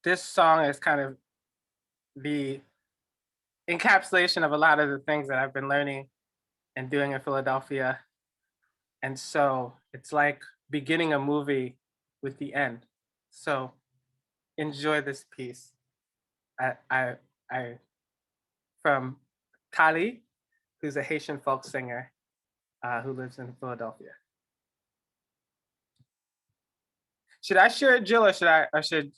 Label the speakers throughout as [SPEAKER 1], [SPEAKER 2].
[SPEAKER 1] this song is kind of the encapsulation of a lot of the things that I've been learning and doing in Philadelphia. And so it's like beginning a movie with the end. So enjoy this piece. I from Tali, who's a Haitian folk singer who lives in Philadelphia. Should I share it, Jill, or should?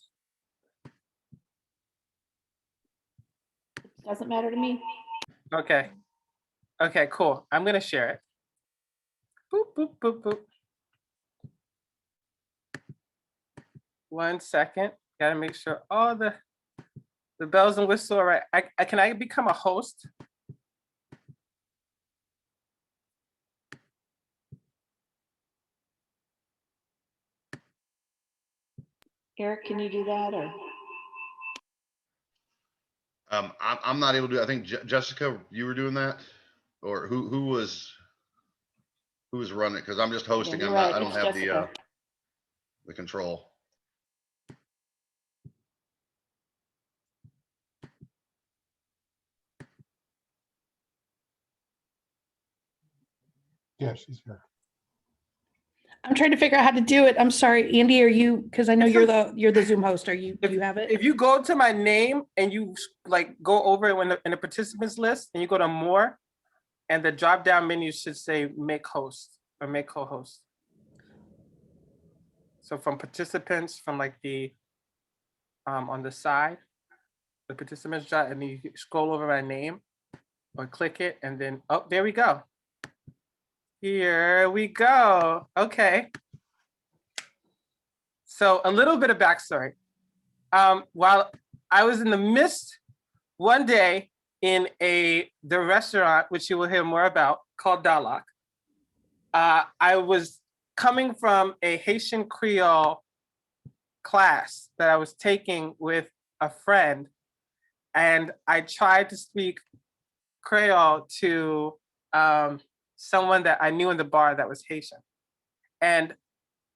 [SPEAKER 2] Doesn't matter to me.
[SPEAKER 1] Okay. Okay, cool. I'm gonna share it. Boop, boop, boop, boop. 1 second. Gotta make sure all the bells and whistles are right. Can I become a host?
[SPEAKER 2] Eric, can you do that or?
[SPEAKER 3] I'm not able to do. I think Jessica, you were doing that, or who was running it? Because I'm just hosting.
[SPEAKER 2] Yeah,
[SPEAKER 3] I'm not.
[SPEAKER 2] right.
[SPEAKER 3] I don't
[SPEAKER 2] It's
[SPEAKER 3] have
[SPEAKER 2] Jessica.
[SPEAKER 3] the control.
[SPEAKER 4] Yeah, she's here.
[SPEAKER 2] I'm trying to figure out how to do it. I'm sorry, Andy, are you, because I know you're the Zoom host. Are you, do you have it?
[SPEAKER 1] If you go to my name and you like go over it in the participants list and you go to more, and the drop down menu should say make host or make co-host. So from participants, from like the on the side, the participants drop, and then you scroll over my name or click it, and then oh, there we go. Here we go. Okay. So a little bit of backstory. While I was in the midst one day in the restaurant, which you will hear more about, called Dalak, I was coming from a Haitian Creole class that I was taking with a friend, and I tried to speak Creole to someone that I knew in the bar that was Haitian. And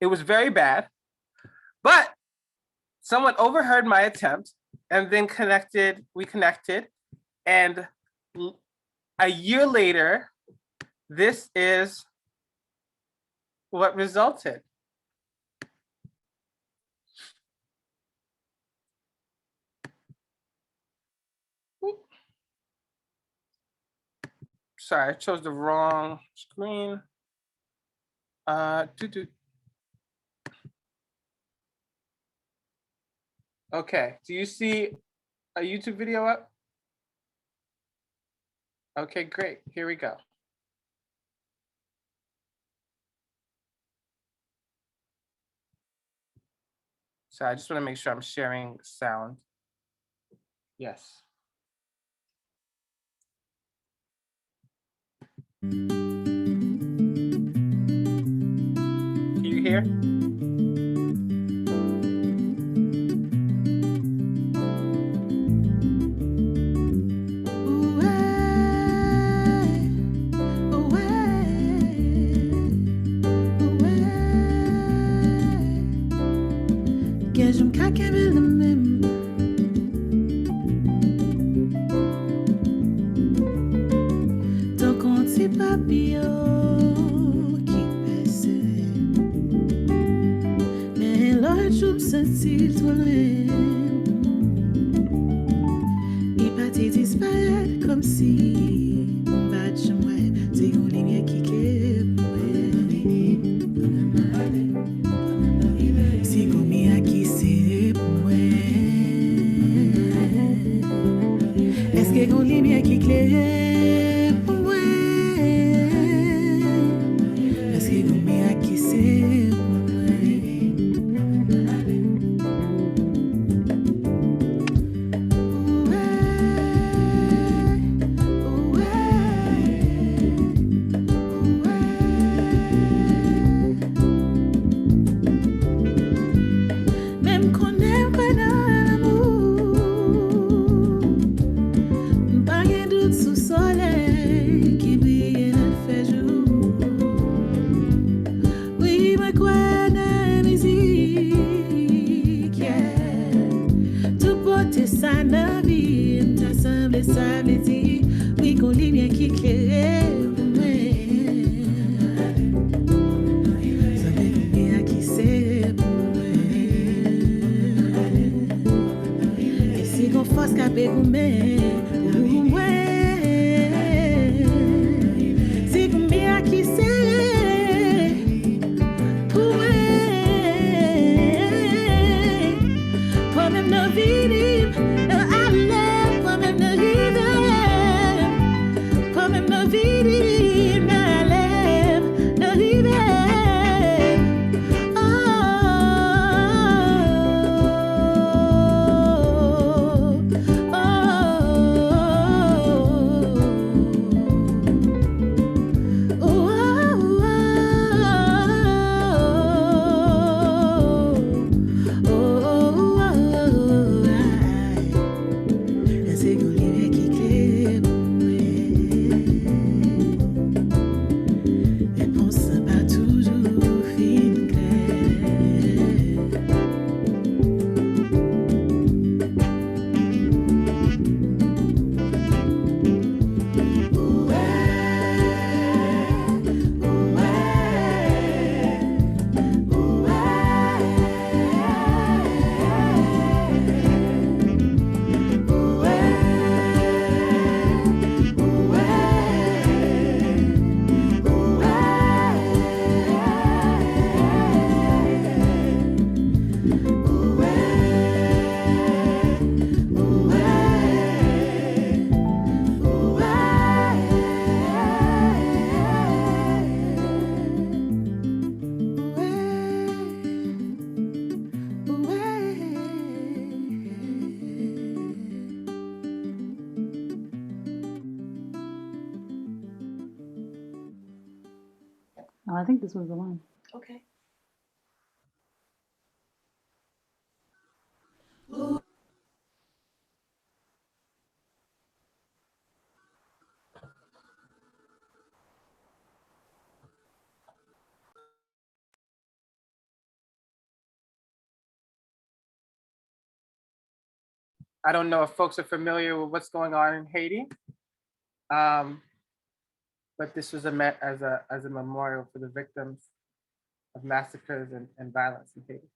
[SPEAKER 1] it was very bad, but someone overheard my attempt and then we connected. And a year later, this is what resulted. Sorry, I chose the wrong screen. Okay, do you see a YouTube video up? Okay, great, here we go. So I just want to make sure I'm sharing sound. Yes. Can you hear?
[SPEAKER 4] c'est ça la vie, t'as semblé ça veut dire, oui qu'on lumière qui éclaire pour moi. Ça fait combien qui c'est pour moi. Et si qu'on force capé pour moi, si combien qui c'est.
[SPEAKER 5] Oh, I think this was the one.
[SPEAKER 2] Okay.
[SPEAKER 1] I don't know if folks are familiar with what's going on in Haiti, but this was meant as a memorial for the victims of massacres and violence in Haiti.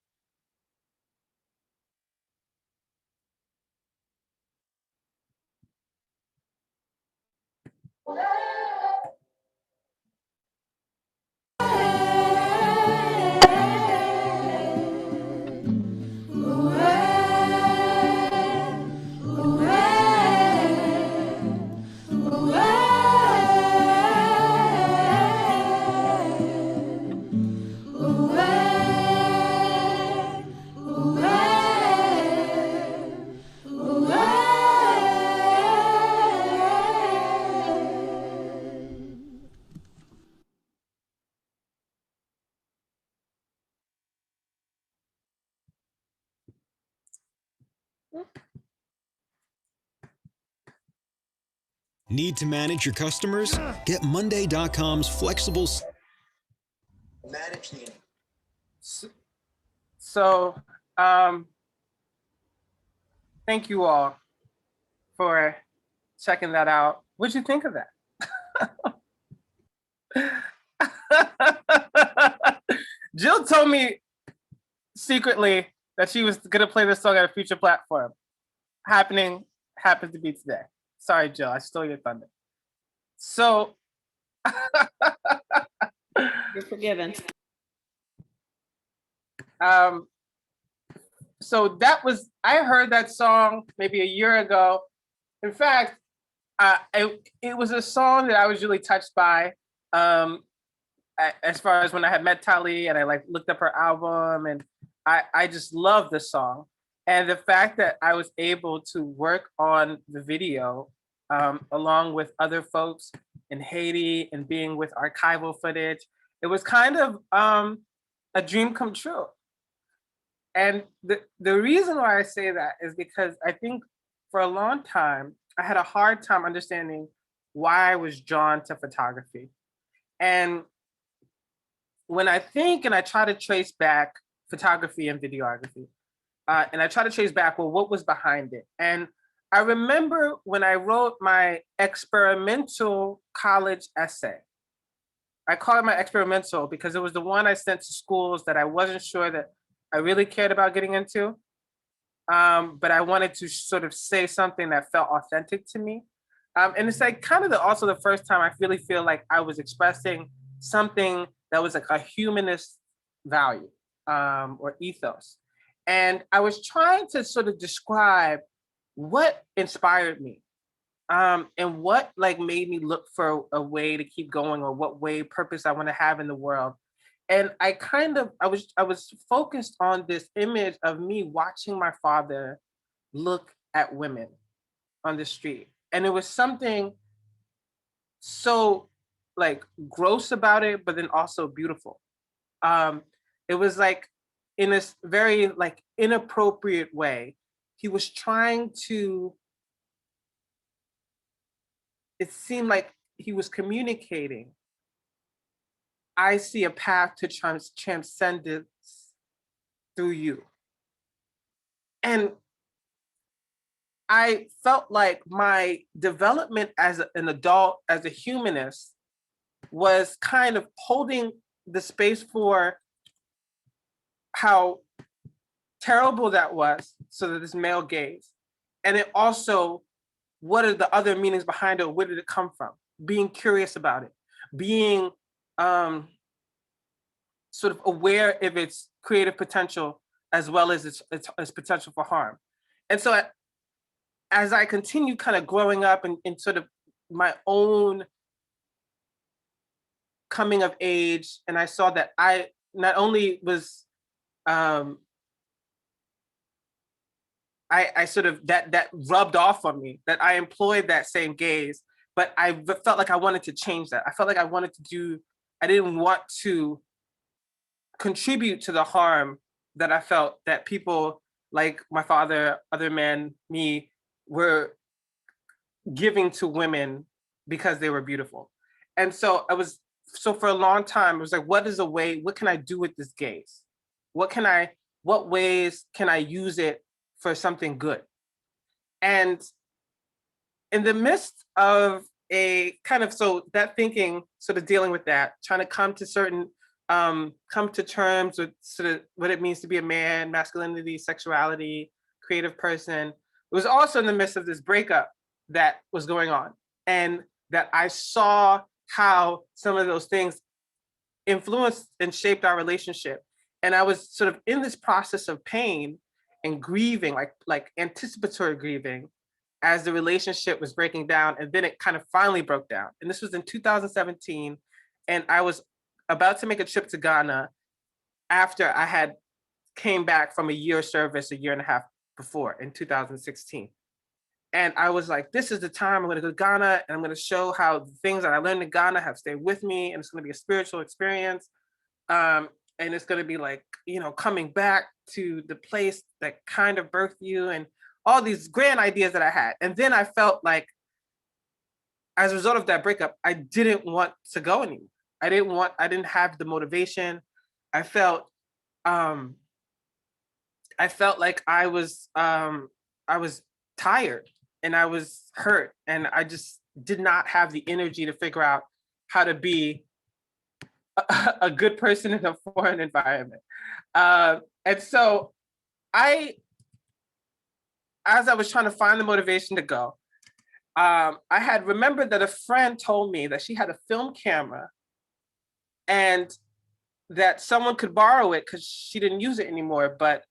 [SPEAKER 6] Need to manage your customers? Get Monday.com's flexible. Manage the.
[SPEAKER 1] So, thank you all for checking that out. What'd you think of that? Jill told me secretly that she was gonna play this song at a future platform. Happens to be today. Sorry, Jill, I stole your thunder. So
[SPEAKER 7] you're forgiven.
[SPEAKER 1] So that was, I heard that song maybe a year ago. In fact, it was a song that I was really touched by, as far as when I had met Tali and I like looked up her album, and I just love the song. And the fact that I was able to work on the video along with other folks in Haiti and being with archival footage, it was kind of a dream come true. And the reason why I say that is because I think for a long time, I had a hard time understanding why I was drawn to photography. And when I think and I try to trace back photography and videography, And I try to trace back, well, what was behind it? And I remember when I wrote my experimental college essay. I call it my experimental because it was the one I sent to schools that I wasn't sure that I really cared about getting into. But I wanted to sort of say something that felt authentic to me. And it's like kind of also the first time I really feel like I was expressing something that was like a humanist value or ethos. And I was trying to sort of describe what inspired me and what like made me look for a way to keep going, or what way purpose I want to have in the world. And I was focused on this image of me watching my father look at women on the street. And it was something so like gross about it, but then also beautiful. It was like in this very like inappropriate way, he was trying to, it seemed like he was communicating, I see a path to transcendence through you. And I felt like my development as an adult, as a humanist, was kind of holding the space for how terrible that was, so that this male gaze. And it also, what are the other meanings behind it? Where did it come from? Being curious about it, being sort of aware of its creative potential as well as its potential for harm. And so as I continue kind of growing up in sort of my own coming of age, and I saw that I not only was, I sort of, that rubbed off on me, that I employed that same gaze, but I felt like I wanted to change that. I felt like I didn't want to contribute to the harm that I felt that people like my father, other men, me, were giving to women because they were beautiful. And so for a long time, it was like, what can I do with this gaze? What ways can I use it for something good? And in the midst of so that thinking, sort of dealing with that, trying to come to terms with sort of what it means to be a man, masculinity, sexuality, creative person. It was also in the midst of this breakup that was going on, and that I saw how some of those things influenced and shaped our relationship. And I was sort of in this process of pain and grieving, like anticipatory grieving, as the relationship was breaking down. And then it kind of finally broke down. And this was in 2017. And I was about to make a trip to Ghana after I had came back from a year service, a year and a half before, in 2016. And I was like, this is the time I'm going to go to Ghana, and I'm going to show how the things that I learned in Ghana have stayed with me. And it's going to be a spiritual experience. And it's going to be like, coming back to the place that kind of birthed you, and all these grand ideas that I had. And then I felt like, as a result of that breakup, I didn't want to go anymore. I didn't have the motivation. I felt like I was tired, and I was hurt, and I just did not have the energy to figure out how to be a good person in a foreign environment. And so as I was trying to find the motivation to go, I had remembered that a friend told me that she had a film camera and that someone could borrow it because she didn't use it anymore, but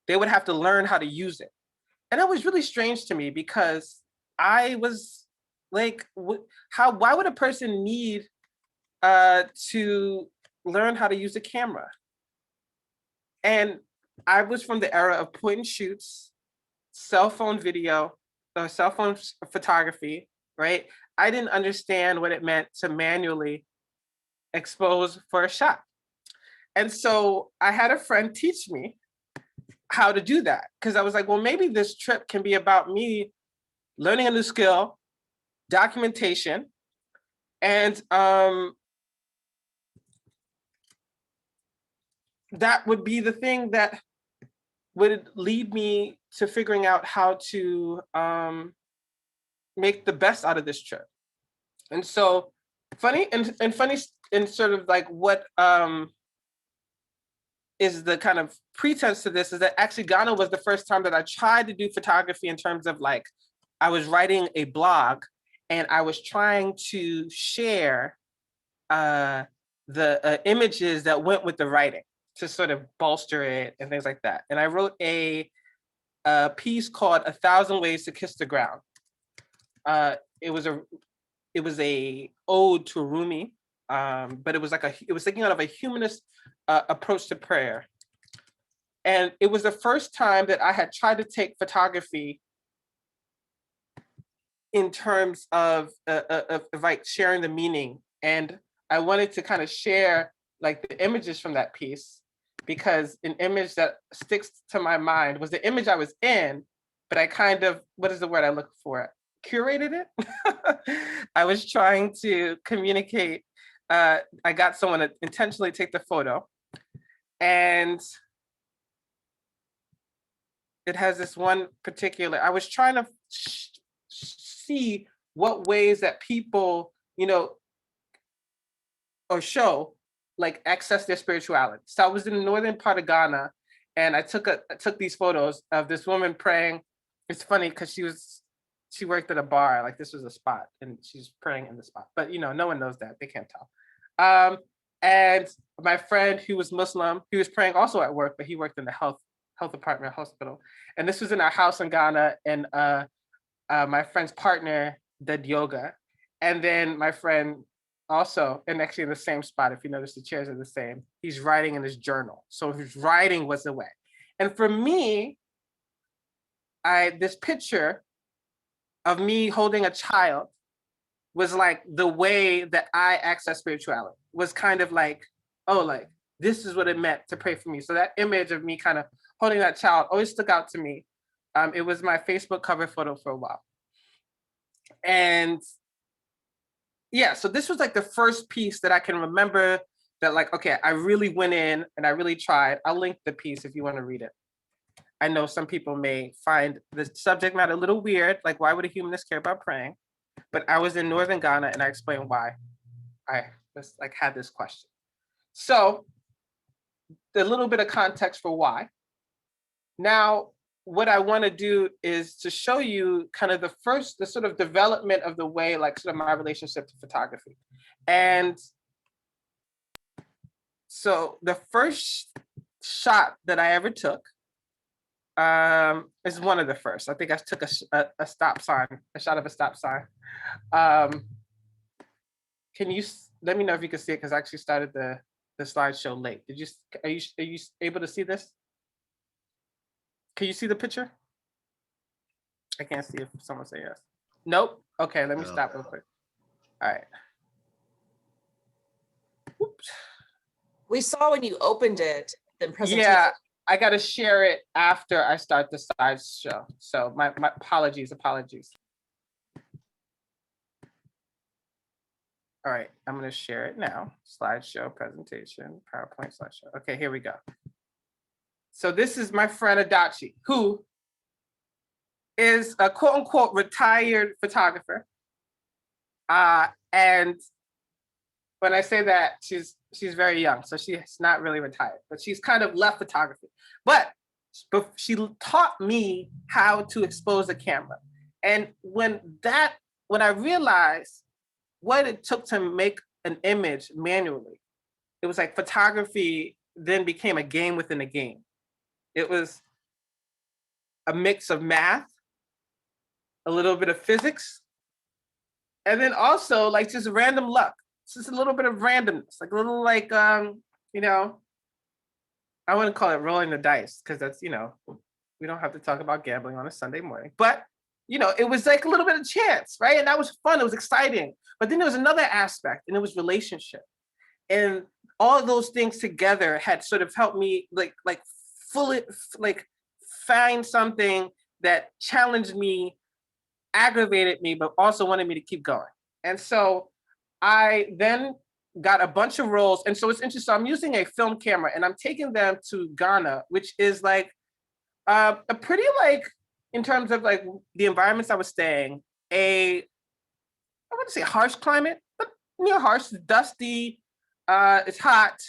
[SPEAKER 1] they would have to learn how to use it. And it was really strange to me, because I was like, why would a person need to learn how to use a camera? And I was from the era of point and shoots, cell phone video, or cell phone photography, right? I didn't understand what it meant to manually expose for a shot. And so I had a friend teach me how to do that, because I was like, well, maybe this trip can be about me learning a new skill, documentation, and that would be the thing that would lead me to figuring out how to make the best out of this trip. And so funny and sort of like what is the kind of pretense to this is that actually Ghana was the first time that I tried to do photography in terms of like, I was writing a blog and I was trying to share the images that went with the writing to sort of bolster it and things like that. And I wrote a piece called 1,000 Ways to Kiss the Ground. It was a ode to Rumi, but it was thinking out of a humanist approach to prayer. And it was the first time that I had tried to take photography in terms of like sharing the meaning. And I wanted to kind of share like the images from that piece, because an image that sticks to my mind was the image I was in, but I kind of, what is the word I look for? Curated it. I was trying to communicate. I got someone to intentionally take the photo, and it has this one particular, I was trying to see what ways that people, you know, or show, like access their spirituality. So I was in the northern part of Ghana, and I took these photos of this woman praying. It's funny because she worked at a bar, like this was a spot, and she's praying in the spot. But you know, no one knows that, they can't tell. And my friend who was Muslim, he was praying also at work, but he worked in the health department hospital. And this was in our house in Ghana, and my friend's partner did yoga. And then my friend also, and actually in the same spot, if you notice the chairs are the same, he's writing in his journal. So his writing was the way. And for me, this picture of me holding a child was like the way that I access spirituality, was kind of like, oh, like this is what it meant to pray for me. So that image of me kind of holding that child always stuck out to me. It was my Facebook cover photo for a while. And yeah, so this was like the first piece that I can remember that like, okay, I really went in and I really tried. I'll link the piece if you want to read it. I know some people may find the subject matter a little weird, like why would a humanist care about praying? But I was in northern Ghana and I explained why I just like had this question. So a little bit of context for why. Now, what I want to do is to show you kind of the sort of development of the way, like sort of my relationship to photography. And so the first shot that I ever took is one of the first. I think I took a stop sign, a shot of a stop sign. Can you let me know if you can see it? Because I actually started the slideshow late. Are you able to see this? Can you see the picture? I can't see if someone say yes. Nope. Okay, let me stop real quick. All right. Oops.
[SPEAKER 7] We saw when you opened it, the presentation.
[SPEAKER 1] Yeah, I got to share it after I start the slideshow. So my apologies. All right, I'm going to share it now. Slideshow presentation, PowerPoint slideshow. Okay, here we go. So this is my friend Adachi, who is a quote unquote retired photographer. And when I say that, she's very young, so she's not really retired, but she's kind of left photography. But she taught me how to expose a camera. And when I realized what it took to make an image manually, it was like photography then became a game within a game. It was a mix of math, a little bit of physics, and then also like just random luck. It's just a little bit of randomness, like a little like, you know, I wouldn't call it rolling the dice because that's, you know, we don't have to talk about gambling on a Sunday morning, but you know, it was like a little bit of chance, right? And that was fun, it was exciting. But then there was another aspect, and it was relationship. And all of those things together had sort of helped me like fully like find something that challenged me, aggravated me, but also wanted me to keep going. And so I then got a bunch of rolls. And so it's interesting. So I'm using a film camera and I'm taking them to Ghana, which is like A pretty like, in terms of like the environments I was staying, I wouldn't say harsh climate, but near harsh, dusty, it's hot.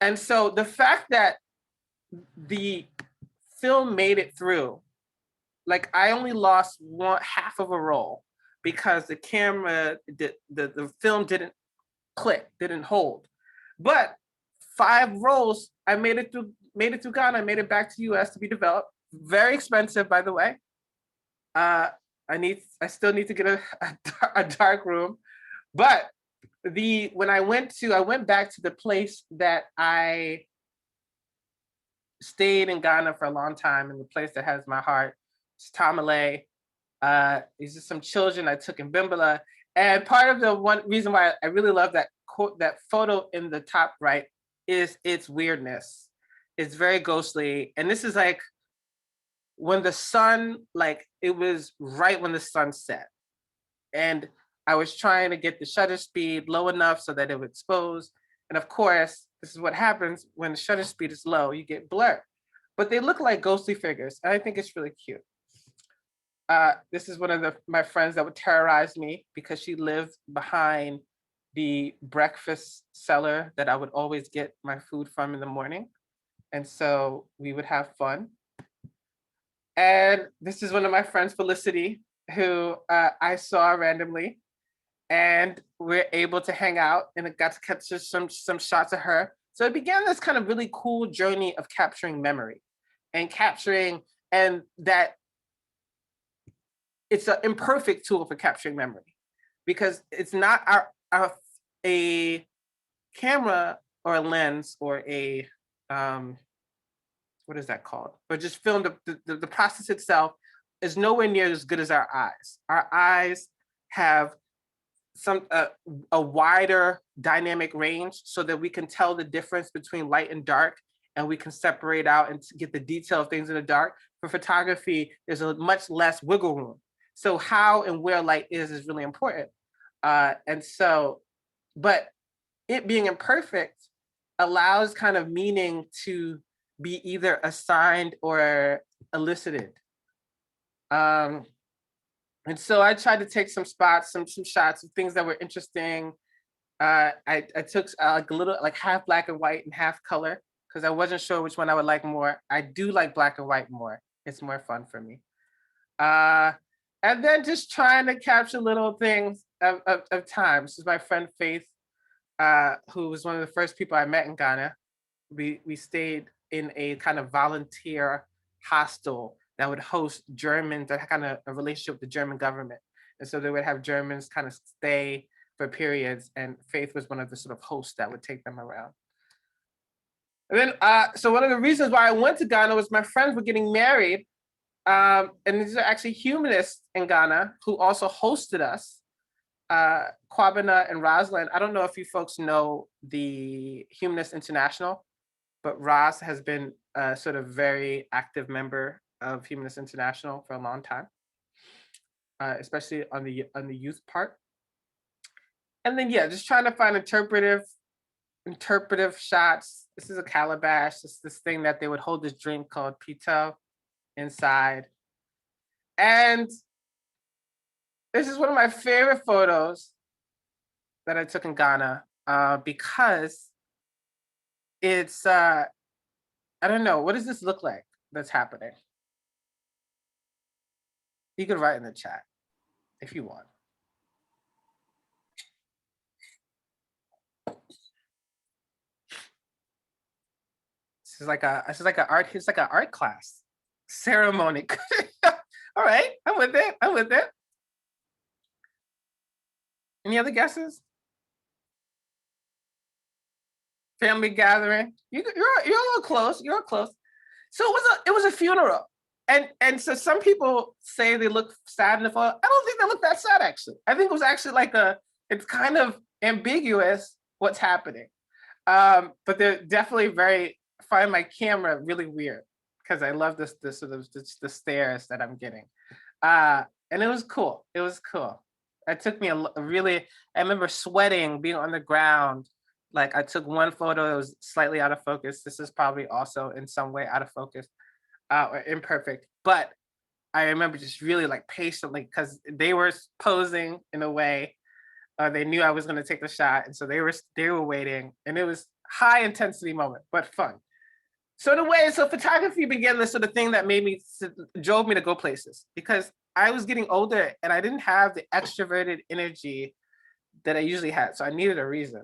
[SPEAKER 1] And so the fact that the film made it through, like I only lost half of a roll because the camera, the film didn't click, didn't hold. But 5 rolls, I made it through Ghana, I made it back to US to be developed. Very expensive, by the way. I still need to get a dark room. But when I went back to the place that I stayed in Ghana for a long time, and the place that has my heart. It's Tamale. These are some children I took in Bimbala. And part of the one reason why I really love that photo in the top right is its weirdness. It's very ghostly. And this is like when the sun, like it was right when the sun set. And I was trying to get the shutter speed low enough so that it would expose. And of course, this is what happens when the shutter speed is low, you get blur. But they look like ghostly figures. And I think it's really cute. This is one of my friends that would terrorize me because she lived behind the breakfast cellar that I would always get my food from in the morning. And so we would have fun. And this is one of my friends, Felicity, who I saw randomly. And we're able to hang out, and it got to capture some shots of her. So it began this kind of really cool journey of capturing memory and that it's an imperfect tool for capturing memory because it's not a camera or a lens or a, what is that called? Or just film, the process itself is nowhere near as good as our eyes. Our eyes have a wider dynamic range so that we can tell the difference between light and dark, and we can separate out and get the detail of things in the dark. For photography, there's a much less wiggle room. So how and where light is really important. And so, but it being imperfect allows kind of meaning to be either assigned or elicited. And so I tried to take some spots, some shots of things that were interesting. I took like a little, like half black and white and half color, because I wasn't sure which one I would like more. I do like black and white more. It's more fun for me. And then just trying to capture little things of time. This is my friend Faith, who was one of the first people I met in Ghana. We stayed in a kind of volunteer hostel that would host Germans that had kind of a relationship with the German government. And so they would have Germans kind of stay for periods, and Faith was one of the sort of hosts that would take them around. And then, so one of the reasons why I went to Ghana was my friends were getting married. And these are actually humanists in Ghana who also hosted us, Kwabena and Rosalind. I don't know if you folks know the Humanist International, but Roz has been a sort of very active member of Humanist International for a long time, especially on the youth part. And then, yeah, just trying to find interpretive shots. This is a calabash. This thing that they would hold this drink called pito inside. And this is one of my favorite photos that I took in Ghana because it's, I don't know, what does this look like that's happening? You can write in the chat if you want. This is like an art class ceremony. All right, I'm with it. Any other guesses? Family gathering. You're a little close. You're close. So it was a funeral. And so some people say they look sad in the photo. I don't think they look that sad, actually. I think it was actually it's kind of ambiguous what's happening. But they're definitely find my camera really weird because I love this sort of the stares that I'm getting. And it was cool. It took me I remember sweating, being on the ground. Like I took one photo that was slightly out of focus. This is probably also in some way out of focus. or imperfect, but I remember just really like patiently, because they were posing in a way, they knew I was going to take the shot, and so they were waiting, and it was high intensity moment, but fun. So in a way, so photography began this sort of thing that drove me to go places, because I was getting older and I didn't have the extroverted energy that I usually had, so I needed a reason.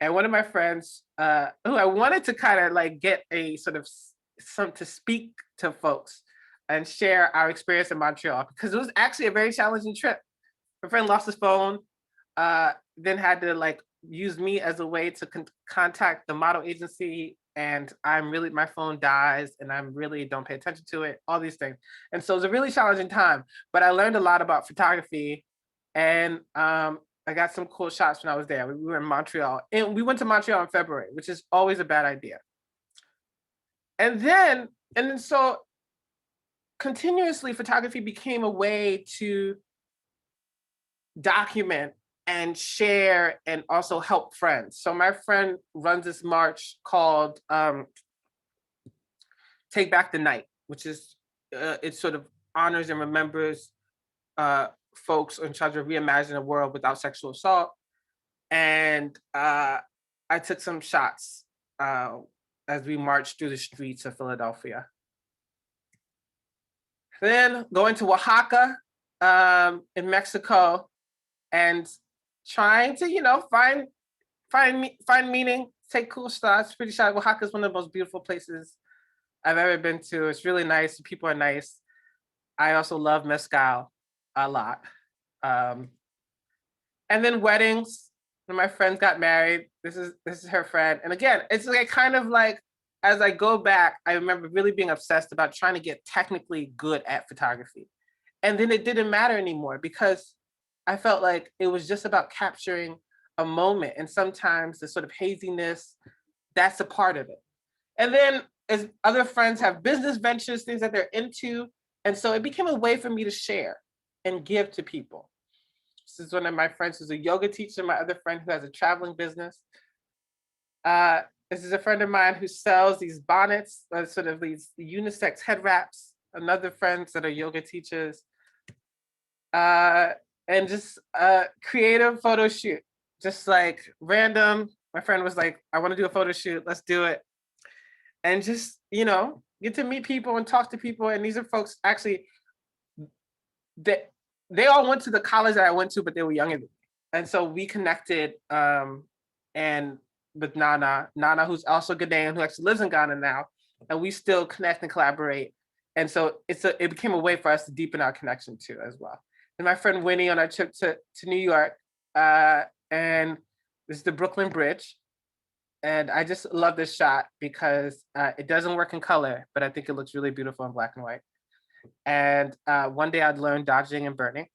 [SPEAKER 1] And one of my friends, who I wanted to kind of like get a sort of to speak to folks and share our experience in Montreal, because it was actually a very challenging trip. My friend lost his phone, then had to like use me as a way to contact the model agency, and my phone dies and I really don't pay attention to it, all these things. And so it was a really challenging time, but I learned a lot about photography, and I got some cool shots when I was there. We were in Montreal, and we went to Montreal in February, which is always a bad idea. And then so continuously photography became a way to document and share and also help friends. So my friend runs this march called Take Back the Night, which is, it sort of honors and remembers folks in charge of reimagining a world without sexual assault. And I took some shots as we marched through the streets of Philadelphia. Then going to Oaxaca in Mexico, and trying to, find meaning, take cool shots. Pretty sure Oaxaca is one of the most beautiful places I've ever been to. It's really nice. The people are nice. I also love mezcal a lot. And then weddings. When my friends got married, this is her friend. And again, it's like kind of like, as I go back, I remember really being obsessed about trying to get technically good at photography. And then it didn't matter anymore, because I felt like it was just about capturing a moment. And sometimes the sort of haziness, that's a part of it. And then as other friends have business ventures, things that they're into. And so it became a way for me to share and give to people. This is one of my friends who's a yoga teacher, my other friend who has a traveling business. This is a friend of mine who sells these bonnets, sort of these unisex head wraps. Another friends that are yoga teachers. And just a creative photo shoot, just like random. My friend was like, I want to do a photo shoot, let's do it. And just, get to meet people and talk to people. And these are folks actually, they all went to the college that I went to, but they were younger than me. And so we connected, and with Nana, who's also Ghanaian, who actually lives in Ghana now, and we still connect and collaborate. And so it became a way for us to deepen our connection too, as well. And my friend Winnie on our trip to New York, and this is the Brooklyn Bridge. And I just love this shot because it doesn't work in color, but I think it looks really beautiful in black and white. And one day I'd learn dodging and burning,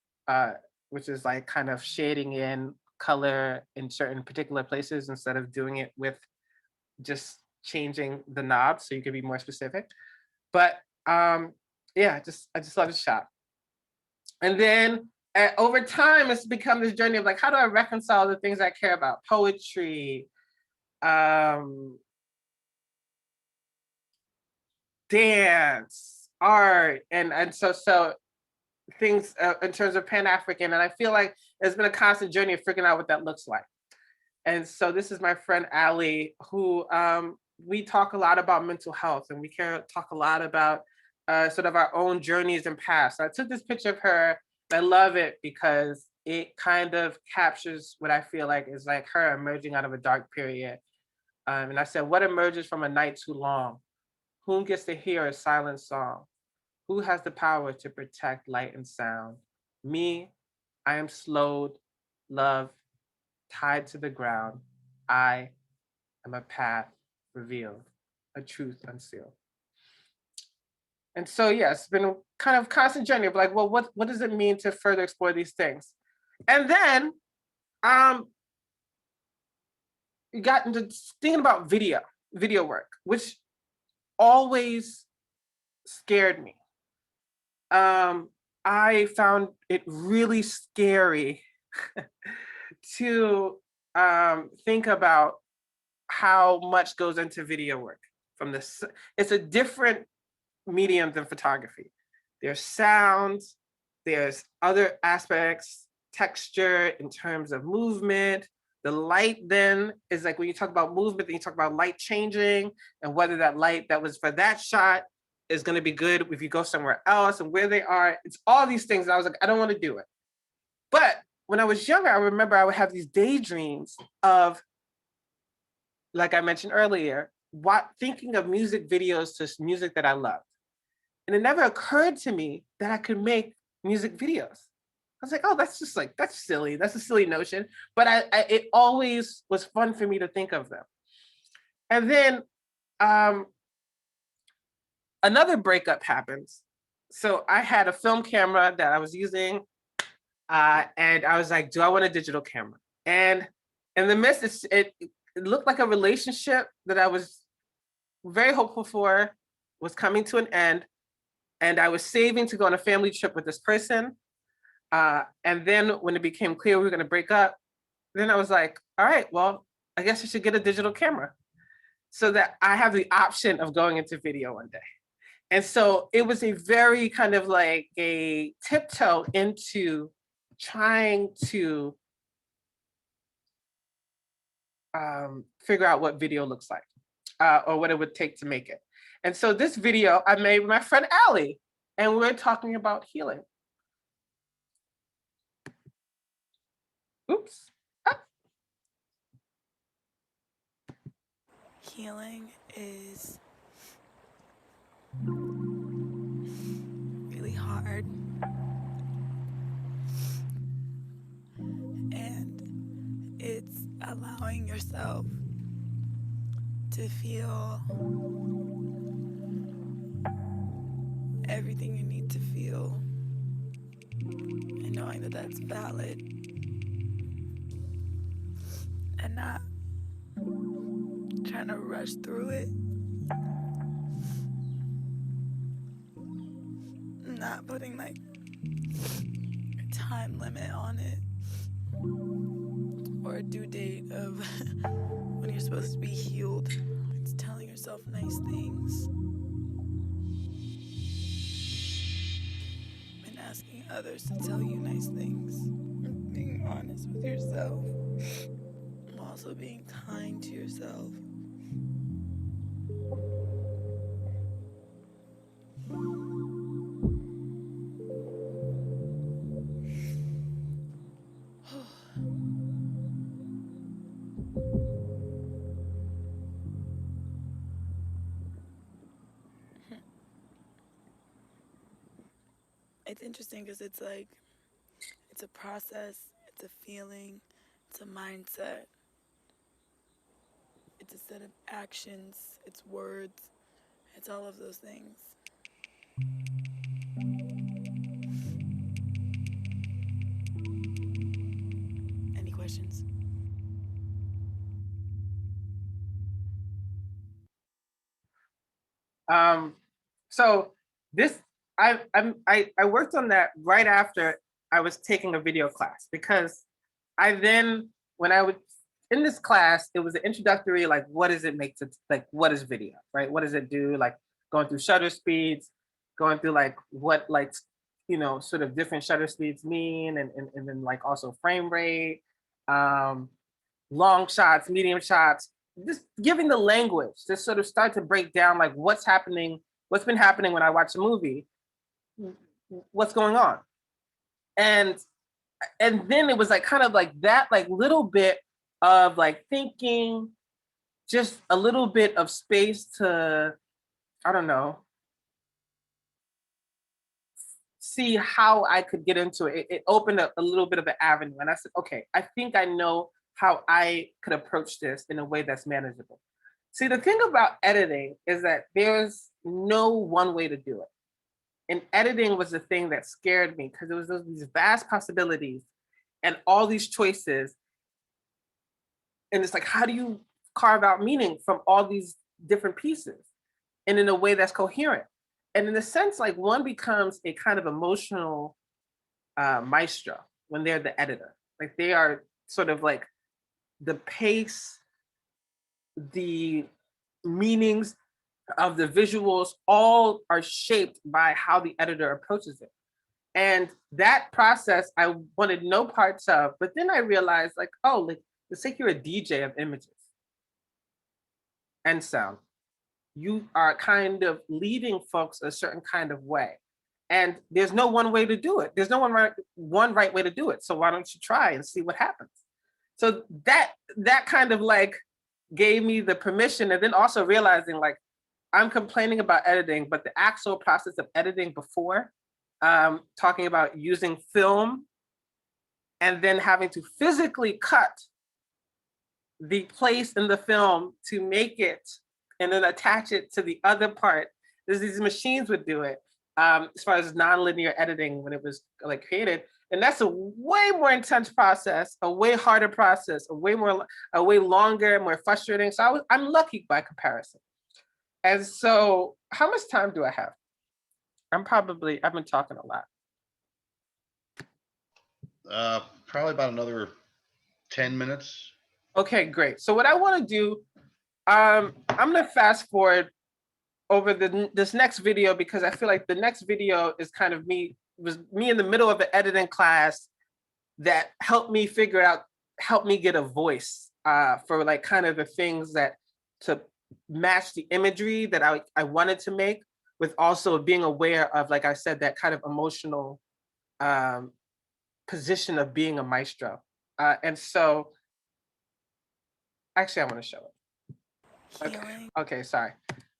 [SPEAKER 1] which is like kind of shading in color in certain particular places instead of doing it with just changing the knobs so you can be more specific. But yeah, I just love this shot. And then over time, it's become this journey of like, how do I reconcile the things I care about? Poetry, dance, art, and so things in terms of Pan-African. And I feel like it's been a constant journey of figuring out what that looks like. And so this is my friend Ali, who we talk a lot about mental health, and we talk a lot about sort of our own journeys and past. So I took this picture of her. I love it because it kind of captures what I feel like is like her emerging out of a dark period. And I said, what emerges from a night too long? Whom gets to hear a silent song? Who has the power to protect light and sound? Me, I am slowed, loved, tied to the ground. I am a path revealed, a truth unsealed. And so, yeah, it's been a kind of constant journey of like, well, what does it mean to further explore these things? And then you got into thinking about video work, which always scared me. I found it really scary to think about how much goes into video work from this. It's a different mediums in photography. There's sound, there's other aspects, texture in terms of movement. The light then is like when you talk about movement, then you talk about light changing and whether that light that was for that shot is going to be good if you go somewhere else and where they are. It's all these things. And I was like, I don't want to do it. But when I was younger, I remember I would have these daydreams of, like I mentioned earlier, thinking of music videos to music that I loved. And it never occurred to me that I could make music videos. I was like, oh, that's silly. That's a silly notion. But it always was fun for me to think of them. And then another breakup happens. So I had a film camera that I was using, and I was like, do I want a digital camera? And in the midst, it looked like a relationship that I was very hopeful for was coming to an end. And I was saving to go on a family trip with this person. And then when it became clear we were going to break up, then I was like, all right, well, I guess I should get a digital camera so that I have the option of going into video one day. And so it was a very kind of like a tiptoe into trying to figure out what video looks like or what it would take to make it. And so this video I made with my friend Allie, and we were talking about healing. Oops. Ah.
[SPEAKER 8] Healing is really hard. And it's allowing yourself to feel everything you need to feel and knowing that that's valid and not trying to rush through it, not putting like a time limit on it or a due date of when you're supposed to be healed. It's telling yourself nice things and asking others to tell you nice things and being honest with yourself, also being kind to yourself. It's interesting because it's like, it's a process, it's a feeling, it's a mindset, it's a set of actions, it's words, it's all of those things. Any questions?
[SPEAKER 1] So this, I worked on that right after I was taking a video class, because I then, when I would, in this class, it was an introductory, like, what does it make to, like, what is video, right? What does it do? Like going through shutter speeds, going through like what, like, you know, sort of different shutter speeds mean, and then like also frame rate, long shots, medium shots, just giving the language to sort of start to break down like what's happening, what's been happening when I watch a movie, what's going on. And then it was like kind of like that, like little bit of like thinking, just a little bit of space to, I don't know, see how I could get into it. It opened up a little bit of an avenue. And I said, okay, I think I know how I could approach this in a way that's manageable. See, the thing about editing is that there's no one way to do it. And editing was the thing that scared me, because there was these vast possibilities and all these choices. And it's like, how do you carve out meaning from all these different pieces and in a way that's coherent? And in a sense, like one becomes a kind of emotional maestro when they're the editor. Like they are sort of like the pace, the meanings, of the visuals all are shaped by how the editor approaches it. And that process I wanted no parts of, but then I realized like, oh, like let's say you're a DJ of images and sound. You are kind of leading folks a certain kind of way. And there's no one way to do it. There's no one right way to do it. So why don't you try and see what happens? So that kind of like gave me the permission, and then also realizing like I'm complaining about editing, but the actual process of editing before, talking about using film and then having to physically cut the place in the film to make it and then attach it to the other part. There's these machines would do it as far as nonlinear editing when it was like created. And that's a way more intense process, a way harder process, a way longer, more frustrating. So I'm lucky by comparison. And so how much time do I have? I've been talking a lot.
[SPEAKER 3] Probably about another 10 minutes.
[SPEAKER 1] Okay, great. So what I want to do, I'm gonna fast forward over this next video because I feel like the next video is kind of me in the middle of an editing class that helped me get a voice for like kind of the things that to match the imagery that I wanted to make with also being aware of, like I said, that kind of emotional position of being a maestro. And so, actually, I want to show it. Okay, sorry.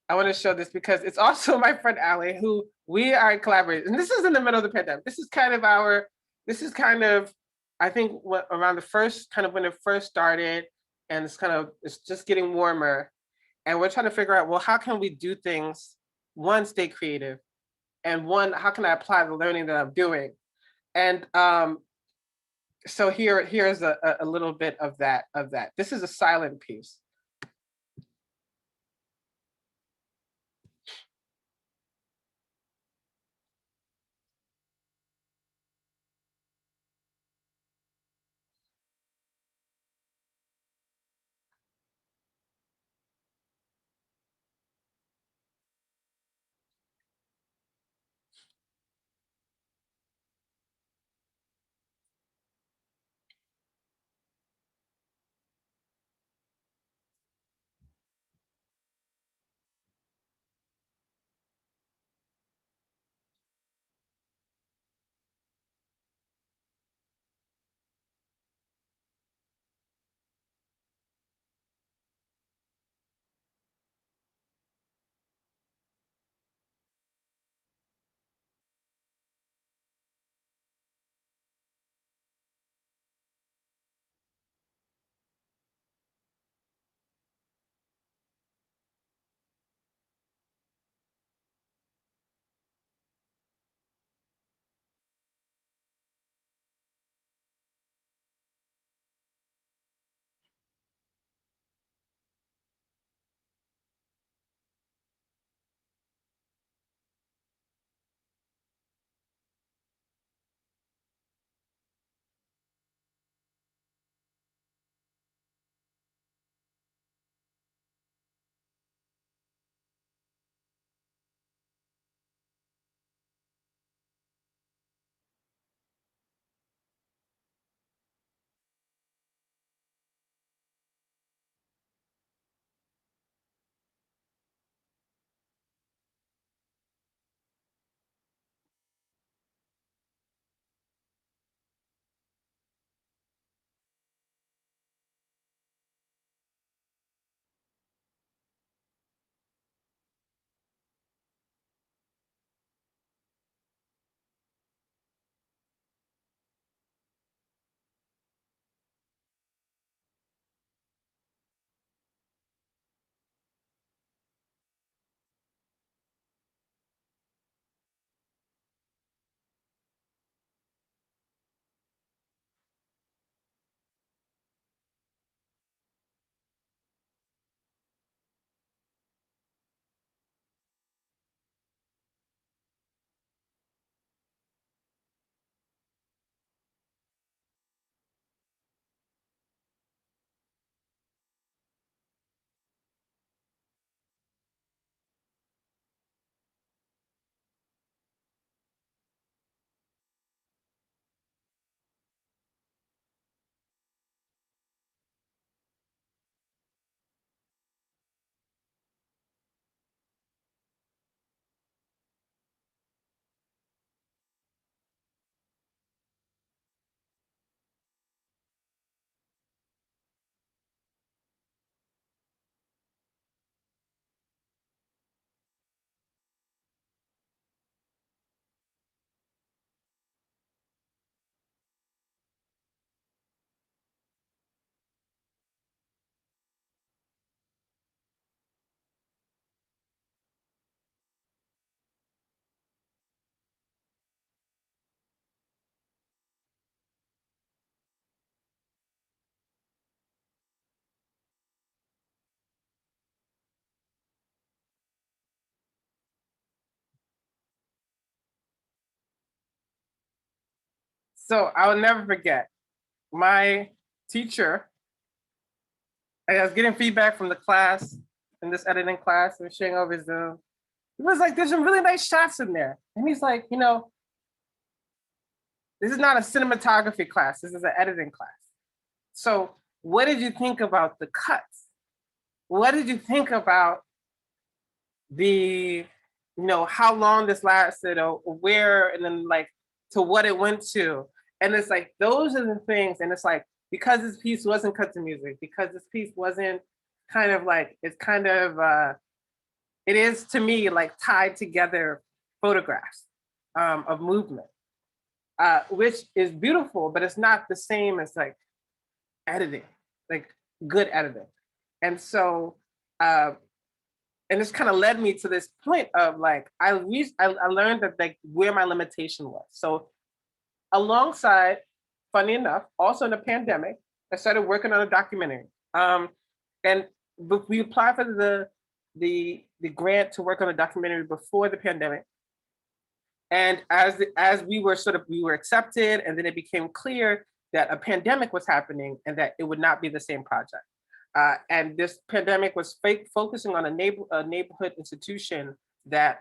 [SPEAKER 1] I want to show this because it's also my friend Ali, who we are collaborators. And this is in the middle of the pandemic. This is kind of, I think what around the first, kind of when it first started, and it's just getting warmer. And we're trying to figure out, well, how can we do things, one, stay creative, and one, how can I apply the learning that I'm doing? And so here's a little bit of that. This is a silent piece. So I will never forget my teacher. I was getting feedback from the class in this editing class and sharing over Zoom. He was like, there's some really nice shots in there. And he's like, you know, this is not a cinematography class. This is an editing class. So what did you think about the cuts? What did you think about the, you know, how long this lasted or where, and then like to what it went to? And it's like, those are the things. And it's like, because this piece wasn't cut to music, because this piece wasn't kind of like, it's kind of, it is to me like tied together photographs of movement, which is beautiful, but it's not the same as like editing, like good editing. And so, and this kind of led me to this point of like, I learned that like where my limitation was. So alongside, funny enough, also in the pandemic, I started working on a documentary. And we applied for the grant to work on a documentary before the pandemic. And as we were accepted, and then it became clear that a pandemic was happening and that it would not be the same project. And this pandemic was focusing on a neighborhood institution that,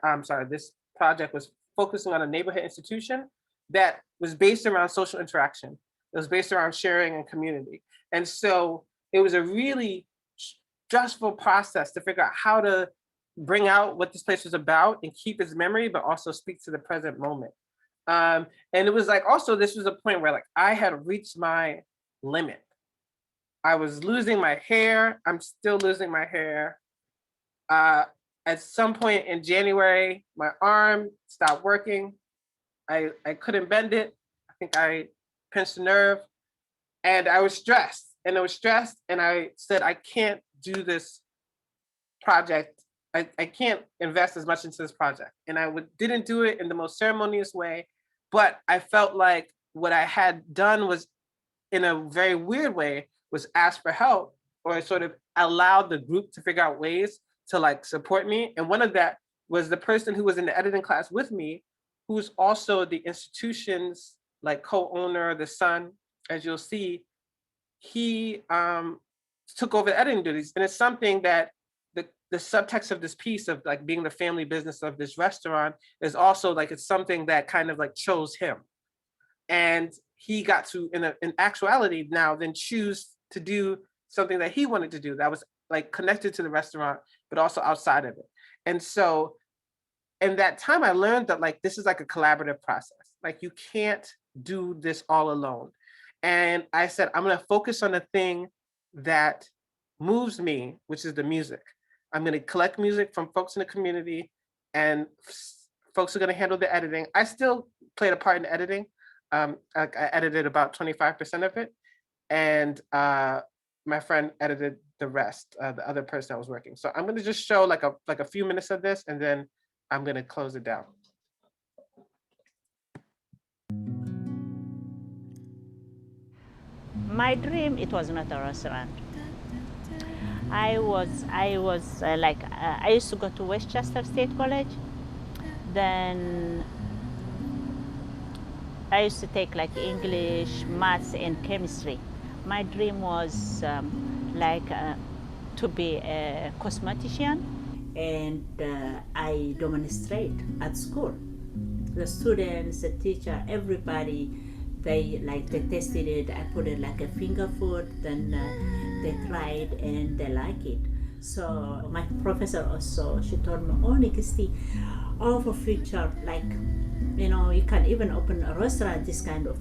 [SPEAKER 1] this project was focusing on a neighborhood institution that was based around social interaction. It was based around sharing and community. And so it was a really stressful process to figure out how to bring out what this place was about and keep its memory, but also speak to the present moment. And it was like, also, this was a point where like I had reached my limit. I was losing my hair. I'm still losing my hair. At some point in January, my arm stopped working. I couldn't bend it. I think I pinched a nerve, and I was stressed. And I said, I can't do this project. I can't invest as much into this project. And I didn't do it in the most ceremonious way, but I felt like what I had done was, in a very weird way, was ask for help, or sort of allowed the group to figure out ways to like support me. And one of that was the person who was in the editing class with me, who's also the institution's like co-owner, the son, as you'll see. He took over the editing duties. And it's something that the subtext of this piece of like being the family business of this restaurant is also like, it's something that kind of like chose him. And he got to, in actuality now, then choose to do something that he wanted to do that was like connected to the restaurant, but also outside of it. And so in that time, I learned that like, this is like a collaborative process. Like you can't do this all alone. And I said, I'm gonna focus on the thing that moves me, which is the music. I'm gonna collect music from folks in the community, and folks are gonna handle the editing. I still played a part in editing. I edited about 25% of it. And my friend edited the rest, the other person I was working. So I'm gonna just show like a few minutes of this, and then I'm gonna close it down.
[SPEAKER 9] My dream, it was not a restaurant. I used to go to Westchester State College. Then I used to take like English, maths, and chemistry. My dream was to be a cosmetician, and I demonstrate at school. The students, the teacher, everybody, they tested it. I put it like a finger food, then they tried and they like it. So my professor also, she told me, oh Nikisty, for future, like, you know, you can even open a restaurant, this kind of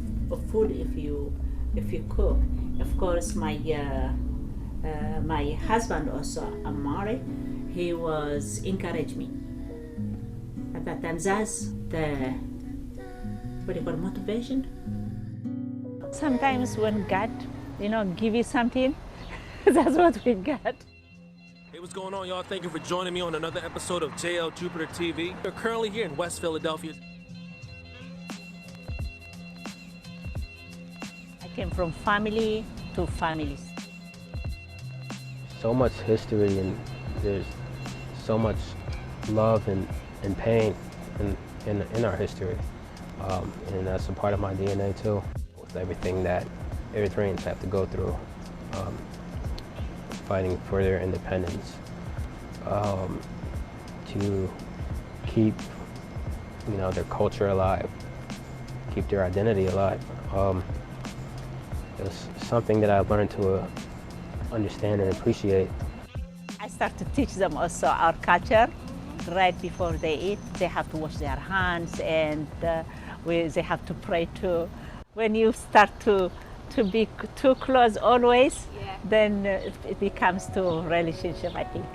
[SPEAKER 9] food if you cook. Of course, my husband also, Amari, he was encouraged me. At that time, that's the, motivation. Sometimes when God, give you something, that's what we got.
[SPEAKER 10] Hey, what's going on, y'all? Thank you for joining me on another episode of JL Jupiter TV. We're currently here in West Philadelphia.
[SPEAKER 9] I came from family to families.
[SPEAKER 11] So much history, and there's so much love and pain in our history. and that's a part of my DNA too, with everything that Eritreans have to go through, fighting for their independence, to keep, their culture alive, keep their identity alive. It's something that I've learned to understand and appreciate.
[SPEAKER 9] I start to teach them also our culture. Right before they eat, they have to wash their hands, and they have to pray too. When you start to be too close always, then it becomes to a relationship, I think.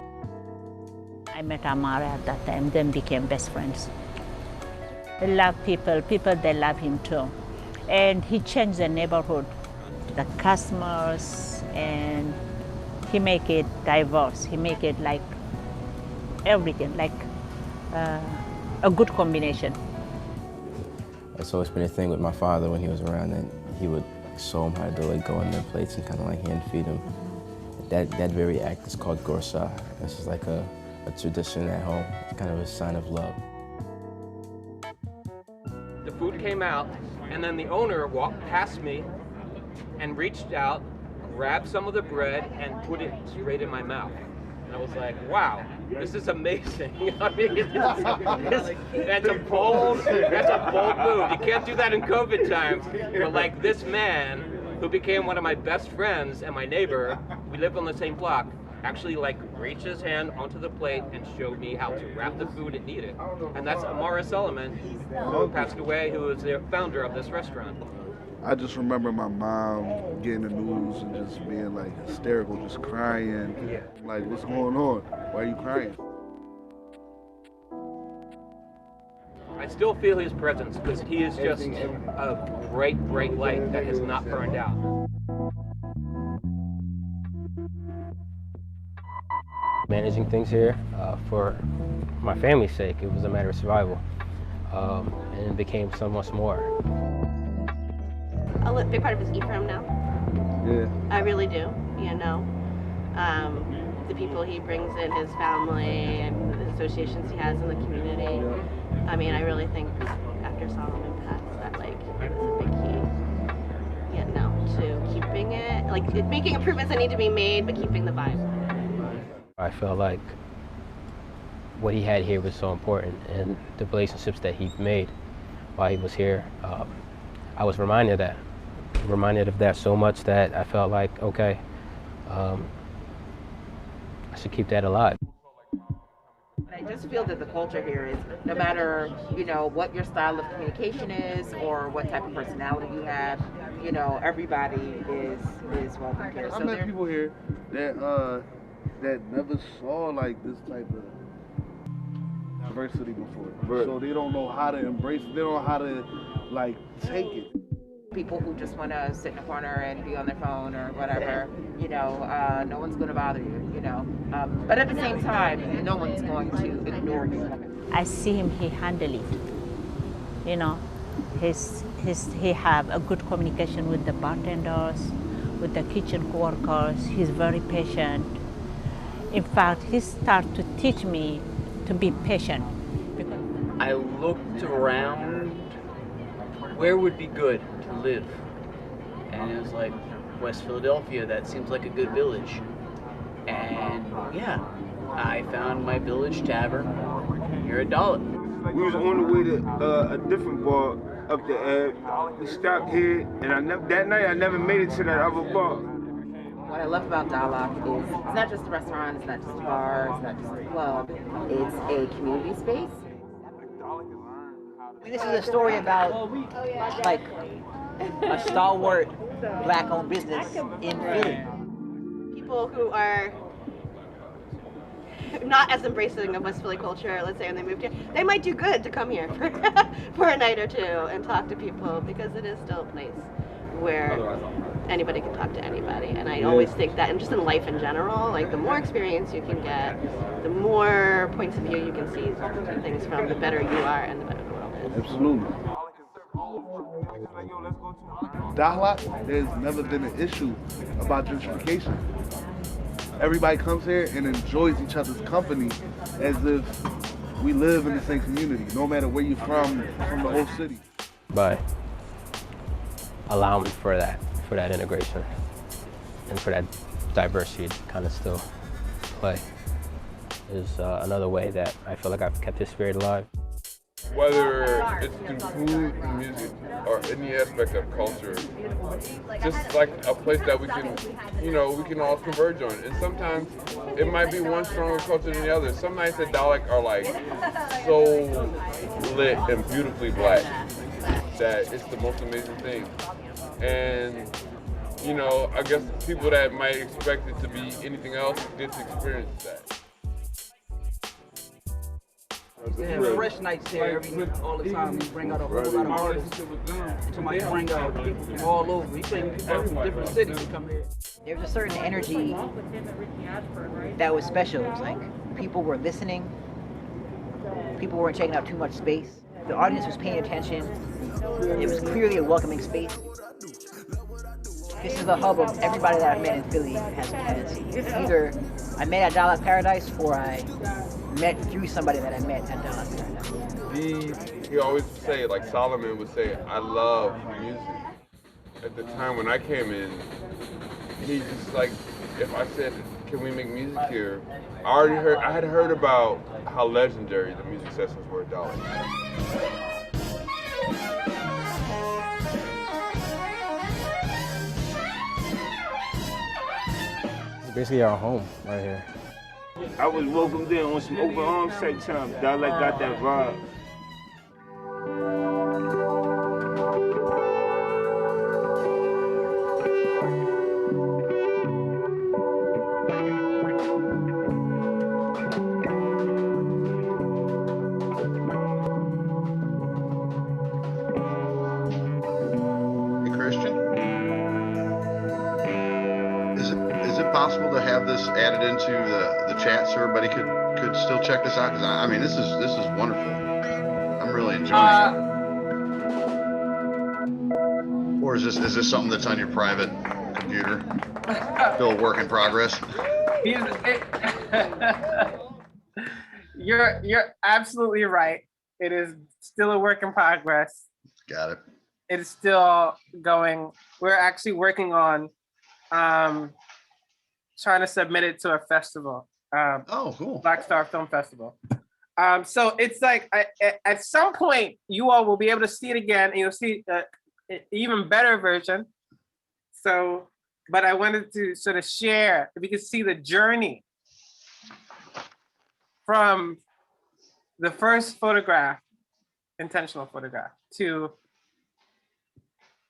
[SPEAKER 9] I met Amara at that time, then became best friends. He loved people, they love him too. And he changed the neighborhood, the customers, and he make it diverse. He make it like everything, like a good combination.
[SPEAKER 12] It's always been a thing with my father when he was around, that he would show them how to like go on their plates and kind of like hand feed them. That very act is called gorsa. This is like a tradition at home. It's kind of a sign of love.
[SPEAKER 13] The food came out, and then the owner walked past me and reached out, grabbed some of the bread, and put it straight in my mouth. And I was like, wow, this is amazing. I mean, that's a bold move. You can't do that in COVID times. But like this man, who became one of my best friends and my neighbor, we live on the same block, actually like reached his hand onto the plate and showed me how to wrap the food and eat it. And that's Amara Solomon, who passed away, who was the founder of this restaurant.
[SPEAKER 14] I just remember my mom getting the news and just being like hysterical, just crying. Like, what's going on? Why are you crying?
[SPEAKER 13] I still feel his presence because he is just a bright, bright light that has not burned out.
[SPEAKER 11] Managing things here for my family's sake, it was a matter of survival, and it became so much more.
[SPEAKER 15] A big part of it is Ephraim now.
[SPEAKER 14] Yeah.
[SPEAKER 15] I really do, the people he brings in, his family, and the associations he has in the community. I mean, I really think after Solomon passed that, like, it was a big key, to keeping it, like, making improvements that need to be made, but keeping the vibe.
[SPEAKER 11] I felt like what he had here was so important, and the relationships that he made while he was here, I was reminded of that so much that I felt like, okay, I should keep that alive.
[SPEAKER 16] I just feel that the culture here is, no matter, what your style of communication is or what type of personality you have, everybody is welcome here.
[SPEAKER 14] I met people here that never saw like this type of diversity before. Right. So they don't know how to embrace it. They don't know how to like take it.
[SPEAKER 16] People who just want to sit in a corner and be on their phone or whatever, no one's going to bother you, But at the same time, no one's going to ignore you.
[SPEAKER 9] I see him, he handle it. He have a good communication with the bartenders, with the kitchen workers. He's very patient. In fact, he started to teach me to be patient.
[SPEAKER 17] I looked around, where would be good to live? And it was like, West Philadelphia, that seems like a good village. And yeah, I found my village tavern here at Dallas.
[SPEAKER 18] We was on the way to a different bar up the Ave. We stopped here, and that night I never made it to that other bar.
[SPEAKER 16] What I love about Dallas is it's not just a restaurant, it's not just a bar, it's not just a club. It's a community space.
[SPEAKER 19] This is a story about like a stalwart black-owned business in Philly.
[SPEAKER 15] People who are not as embracing of West Philly culture, let's say when they moved here, they might do good to come here for a night or two and talk to people, because it is still a place where anybody can talk to anybody. And I always think that, and just in life in general, like the more experience you can get, the more points of view you can see things from, the better you are and the better the world is.
[SPEAKER 14] Absolutely. Dallas, there's never been an issue about gentrification. Everybody comes here and enjoys each other's company as if we live in the same community, no matter where you're from the whole city.
[SPEAKER 11] by allowing for that integration and for that diversity to kind of still play is another way that I feel like I've kept this spirit alive.
[SPEAKER 20] Whether it's through food, music, or any aspect of culture, just like a place that we can, we can all converge on. And sometimes it might be one stronger culture than the other. Some nights at Dalek are like so lit and beautifully black that it's the most amazing thing. And I guess people that might expect it to be anything else get to experience that.
[SPEAKER 19] Yeah, fresh nights here all the time. We bring out a whole lot of artists. Somebody bring out people from all over. We bring people from different cities to come here.
[SPEAKER 21] There was a certain energy that was special. It was like people were listening. People weren't taking up too much space. The audience was paying attention. It was clearly a welcoming space. This is the hub of everybody that I've met in Philly has either I met at Dallas Paradise or I met through somebody that I met at Dallas Paradise.
[SPEAKER 20] He always say, like Solomon would say, I love music. At the time when I came in, he just like, if I said, can we make music here? I had heard about how legendary the music sessions were at Dallas.
[SPEAKER 11] Basically our home right here.
[SPEAKER 18] I was welcomed in on some open arms type time. Dalek got that vibe.
[SPEAKER 3] Hey, Christian, is it possible to have this added into the chat so everybody could still check this out? Because I mean, this is wonderful. I'm really enjoying it. Or is this something that's on your private computer? Still a work in progress.
[SPEAKER 1] You're absolutely right. It is still a work in progress.
[SPEAKER 3] Got it.
[SPEAKER 1] It is still going. We're actually working on trying to submit it to a festival.
[SPEAKER 3] Oh, cool.
[SPEAKER 1] Black Star Film Festival. So it's like at some point you all will be able to see it again, and you'll see an even better version. So, but I wanted to sort of share, if you can see the journey from the first photograph, intentional photograph, to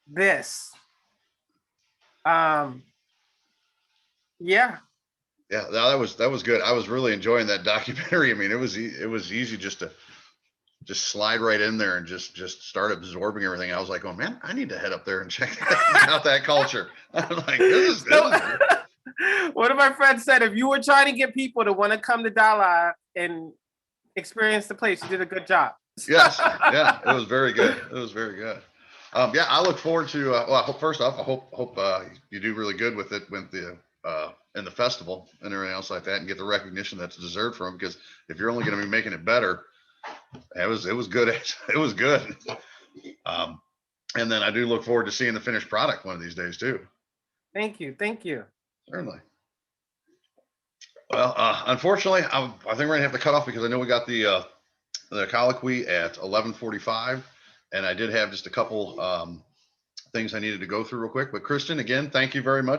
[SPEAKER 1] this. Yeah.
[SPEAKER 3] Yeah, that was good. I was really enjoying that documentary. I mean, it was easy just to slide right in there and just start absorbing everything. I was like, oh man, I need to head up there and check out that culture. I'm like, this is
[SPEAKER 1] one of my friends said, if you were trying to get people to want to come to Dala and experience the place, you did a good job.
[SPEAKER 3] Yes, yeah, it was very good. It was very good. Yeah, I look forward to. Well, first off, I hope you do really good with it with the in the festival and everything else like that, and get the recognition that's deserved from. Because if you're only going to be making it better, it was good. It was good. And then I do look forward to seeing the finished product one of these days too.
[SPEAKER 1] Thank you. Thank you.
[SPEAKER 3] Certainly. Well, unfortunately, I think we're gonna have to cut off because I know we got the colloquy at 11:45, and I did have just a couple things I needed to go through real quick. But Kristen, again, thank you very much.